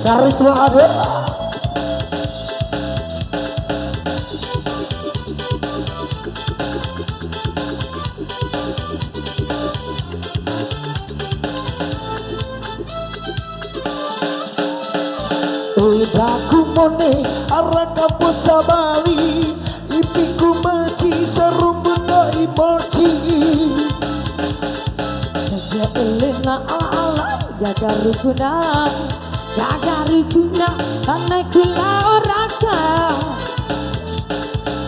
Karisma ada. Udaku mone arah kampus Bali, ipiku maci serumput emoji. Jaga elena ala jaga rukuna, anai kula oraka.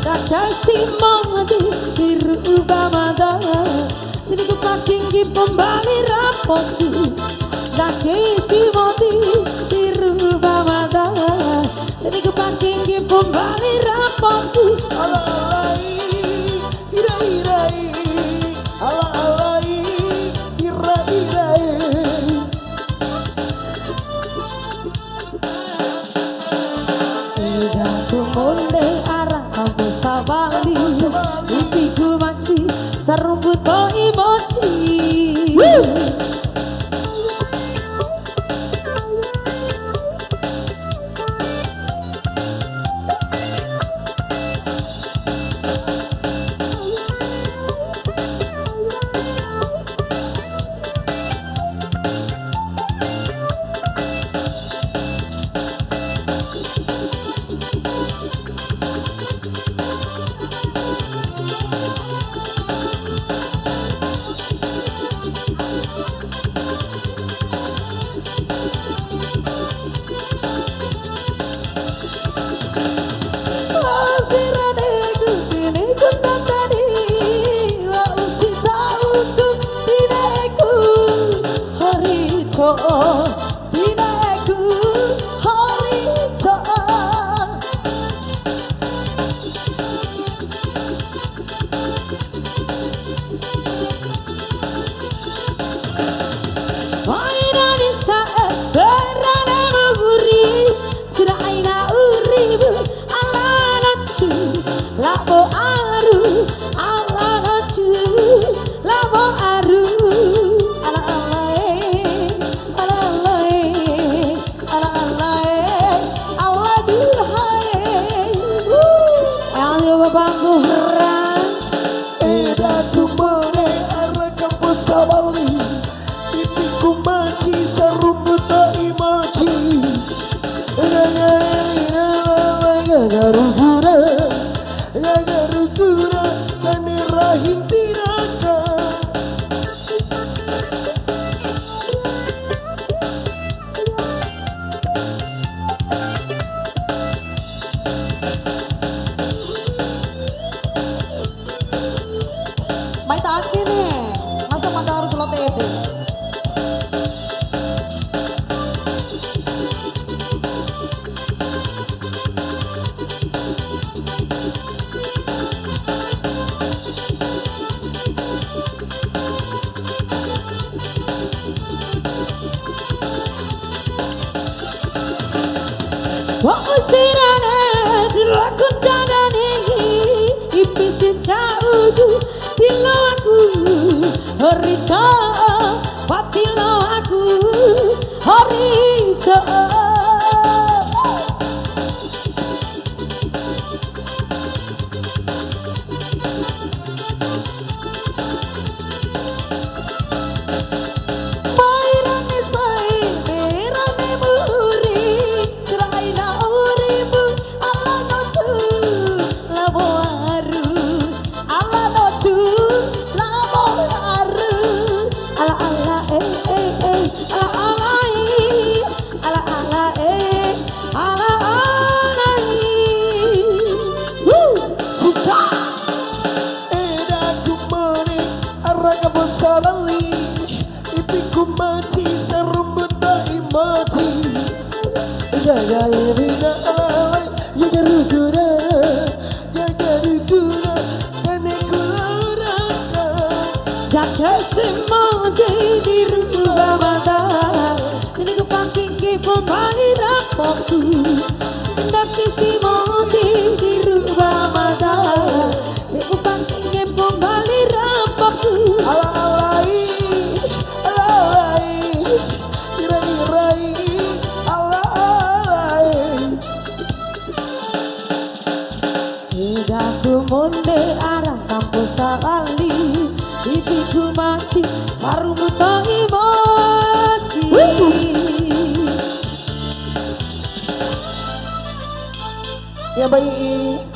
Jaga simodi dirubah mada, ini ku tinggi pembali rapotu. Jaga simodi dirubah mada, ini ku tinggi pembali rapotu. Alalai, irai, alalai, irai. Udaku mone arah kampus Bali, ipiku maci serumput emoji. Udaku mone arah kampus Bali, ipiku maci serumput emoji. Garugura kane rahim tiraka. Baik tak nih, masa mata harus lo itu. Wah usirane dilakun tanane, ipisin jauh tilo aku, horica, patilo aku, horica. Mairane sai, merane muri, seraina uribu, ala notu, labo aru, ala notu, labo aru, ala ala ala ala ala ala Suka. Udaku mone arah kampus Bali, ipiku maci serumput emoji. Garugura kane kula oraka. jaga semodi dirubah mata, ini ku tinggi pembali rapotu. Jaga semodi dirubah mata, ini ku tinggi pembali rapotu. Alalai, irai, ala. iku maci sarungmu tak emoji. Ya baik.